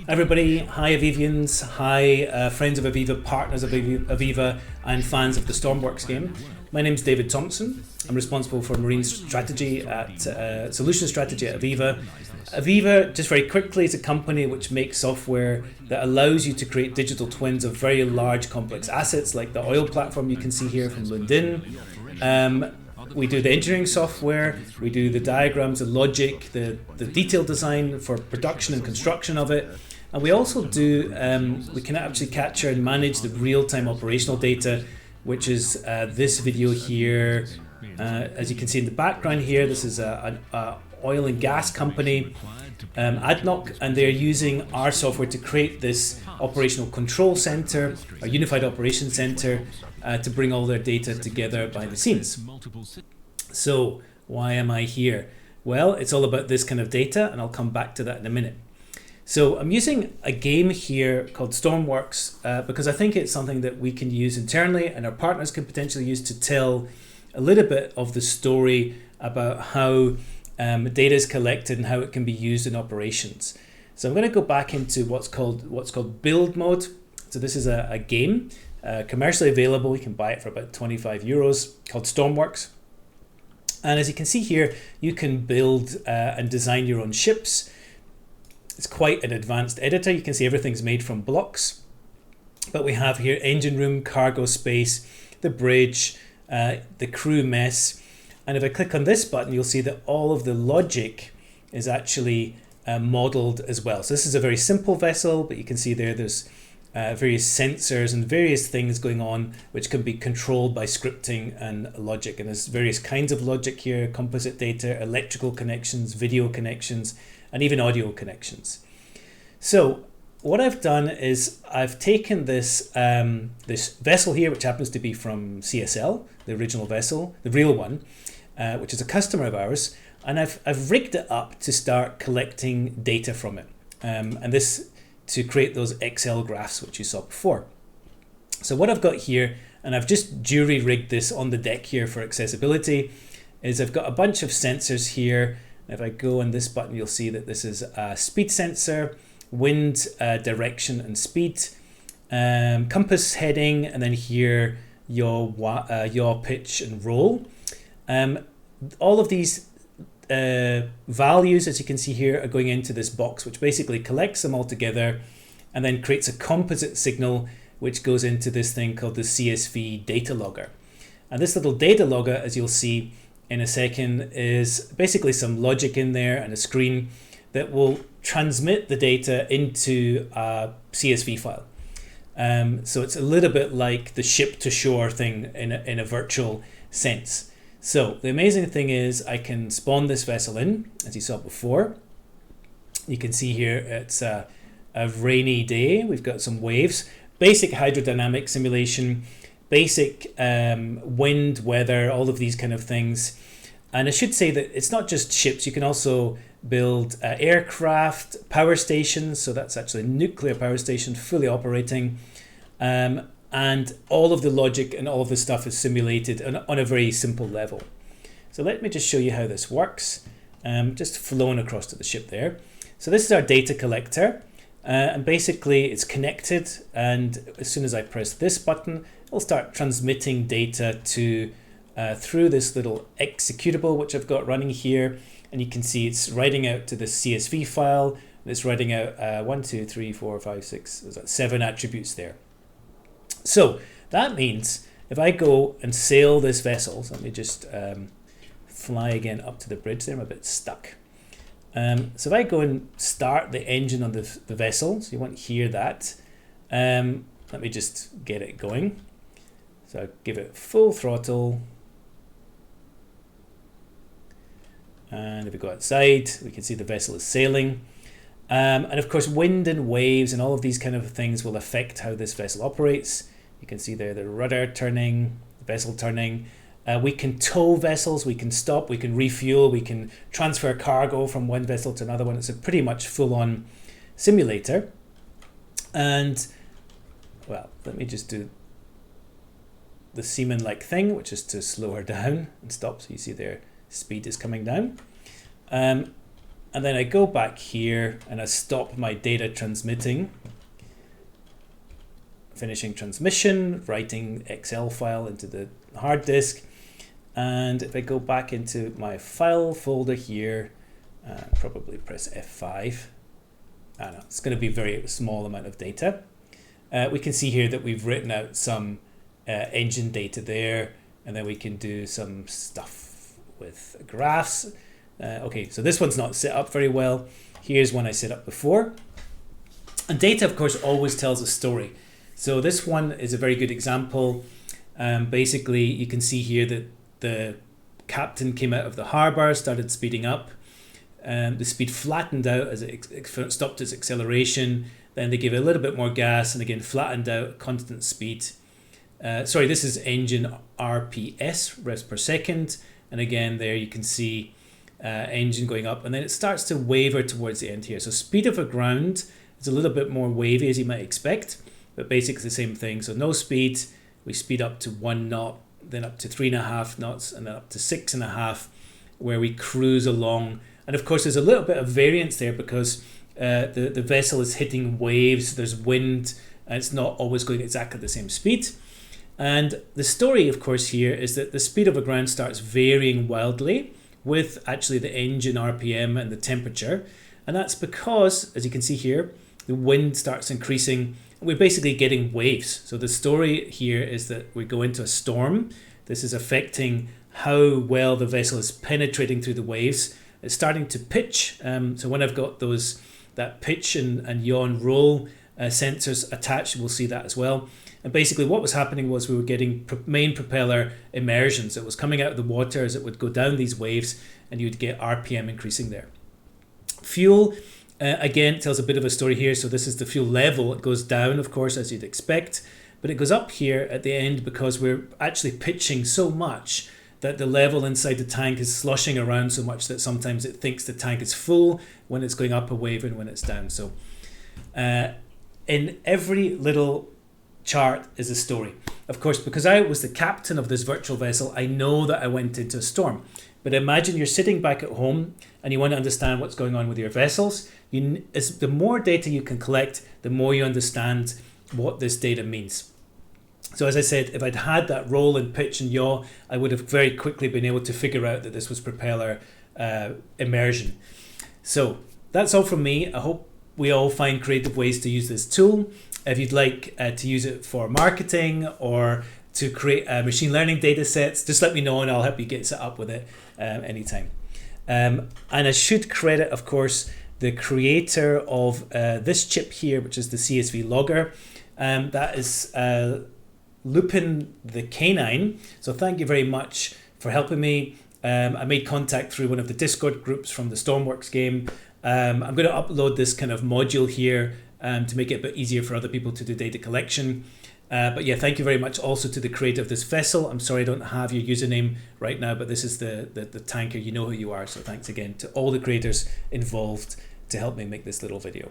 Everybody, hi Avivians, hi friends of Aviva, partners of Aviva, and fans of the Stormworks game. My name is David Thompson. I'm responsible for marine strategy at solution strategy at Aviva. Aviva, just very quickly, is a company which makes software that allows you to create digital twins of very large complex assets like the oil platform you can see here from Lundin. We do the engineering software, we do the diagrams, the logic, the detailed design for production and construction of it. And we also do, we can actually capture and manage the real-time operational data, which is this video here. As you can see in the background here, this is an oil and gas company, ADNOC, and they're using our software to create this operational control center, a unified operations center, to bring all their data together behind the scenes. So why am I here? Well, it's all about this kind of data, and I'll come back to that in a minute. So I'm using a game here called Stormworks because I think it's something that we can use internally and our partners can potentially use to tell a little bit of the story about how data is collected and how it can be used in operations. So I'm going to go back into what's called build mode. So this is a game commercially available. You can buy it for about 25 euros, called Stormworks. And as you can see here, you can build and design your own ships. It's quite an advanced editor. You can see everything's made from blocks. But we have here engine room, cargo space, the bridge, the crew mess. And if I click on this button, you'll see that all of the logic is actually modeled as well. So this is a very simple vessel, but you can see there's various sensors and various things going on which can be controlled by scripting and logic. And there's various kinds of logic here: composite data, electrical connections, video connections, and even audio connections. So what I've done is I've taken this this vessel here, which happens to be from CSL, the original vessel, the real one, which is a customer of ours, and I've rigged it up to start collecting data from it, and this to create those Excel graphs which you saw before. So what I've got here, and I've just jury rigged this on the deck here for accessibility, is I've got a bunch of sensors here. If I go on this button, you'll see that this is a speed sensor, wind direction and speed, compass heading, and then here yaw, pitch and roll. All of these values, as you can see here, are going into this box, which basically collects them all together and then creates a composite signal which goes into this thing called the CSV data logger. And this little data logger, as you'll see in a second, is basically some logic in there and a screen that will transmit the data into a CSV file. So it's a little bit like the ship to shore thing in a virtual sense. So the amazing thing is I can spawn this vessel in, as you saw before. You can see here it's a rainy day. We've got some waves, basic hydrodynamic simulation, basic wind, weather, all of these kind of things. And I should say that it's not just ships. You can also build aircraft, power stations. So that's actually a nuclear power station, fully operating. And all of the logic and all of the stuff is simulated on a very simple level. So let me just show you how this works. Just flown across to the ship there. So this is our data collector. And basically it's connected, and as soon as I press this button, it'll start transmitting data to through this little executable which I've got running here. And you can see it's writing out to the CSV file. It's writing out 1, 2, 3, 4, 5, 6, there's 7 attributes there. So that means if I go and sail this vessel, so let me just fly again up to the bridge there, I'm a bit stuck. So if I go and start the engine on the vessel, so you won't hear that, let me just get it going. So I give it full throttle. And if we go outside, we can see the vessel is sailing. And of course, wind and waves and all of these kind of things will affect how this vessel operates. You can see there the rudder turning, the vessel turning. We can tow vessels, we can stop, we can refuel, we can transfer cargo from one vessel to another one. It's a pretty much full-on simulator. And, well, let me just do the seaman-like thing, which is to slow her down and stop. So you see there, speed is coming down. And And then I go back here and I stop my data transmitting. Finishing transmission, writing Excel file into the hard disk. And if I go back into my file folder here, probably press F5. I know, it's going to be a very small amount of data. We can see here that we've written out some engine data there, and then we can do some stuff with graphs. Okay, so this one's not set up very well. Here's one I set up before. And data, of course, always tells a story. So this one is a very good example. Basically, you can see here that the captain came out of the harbour, started speeding up. The speed flattened out as it stopped its acceleration. Then they gave it a little bit more gas and again flattened out at constant speed. Sorry, this is engine RPS, revs per second. And again, there you can see engine going up. And then it starts to waver towards the end here. So speed over ground is a little bit more wavy as you might expect. But basically the same thing. So no speed, we speed up to 1 knot, then up to 3.5 knots, and then up to 6.5, where we cruise along. And of course, there's a little bit of variance there because the vessel is hitting waves, there's wind, and it's not always going exactly the same speed. And the story, of course, here is that the speed over ground starts varying wildly with actually the engine RPM and the temperature. And that's because, as you can see here, the wind starts increasing. We're basically getting waves. So the story here is that we go into a storm. This is affecting how well the vessel is penetrating through the waves. It's starting to pitch. So when I've got that pitch and yaw and roll sensors attached, we'll see that as well. And basically what was happening was we were getting main propeller immersions. It was coming out of the water as it would go down these waves, and you'd get RPM increasing there. Fuel, again, tells a bit of a story here. So this is the fuel level. It goes down, of course, as you'd expect, but it goes up here at the end because we're actually pitching so much that the level inside the tank is sloshing around so much that sometimes it thinks the tank is full when it's going up a wave and when it's down. So in every little chart is a story. Of course, because I was the captain of this virtual vessel, I know that I went into a storm. But imagine you're sitting back at home and you want to understand what's going on with your vessels. The more data you can collect, the more you understand what this data means. So as I said, if I'd had that roll and pitch and yaw, I would have very quickly been able to figure out that this was propeller immersion. So that's all from me. I hope we all find creative ways to use this tool. If you'd like to use it for marketing or to create machine learning data sets, just let me know and I'll help you get set up with it anytime. And I should credit, of course, the creator of this chip here, which is the CSV logger. That is Lupin the Canine. So thank you very much for helping me. I made contact through one of the Discord groups from the Stormworks game. I'm going to upload this kind of module here to make it a bit easier for other people to do data collection. But yeah, thank you very much also to the creator of this vessel. I'm sorry I don't have your username right now, but this is the tanker. You know who you are. So thanks again to all the creators involved to help me make this little video.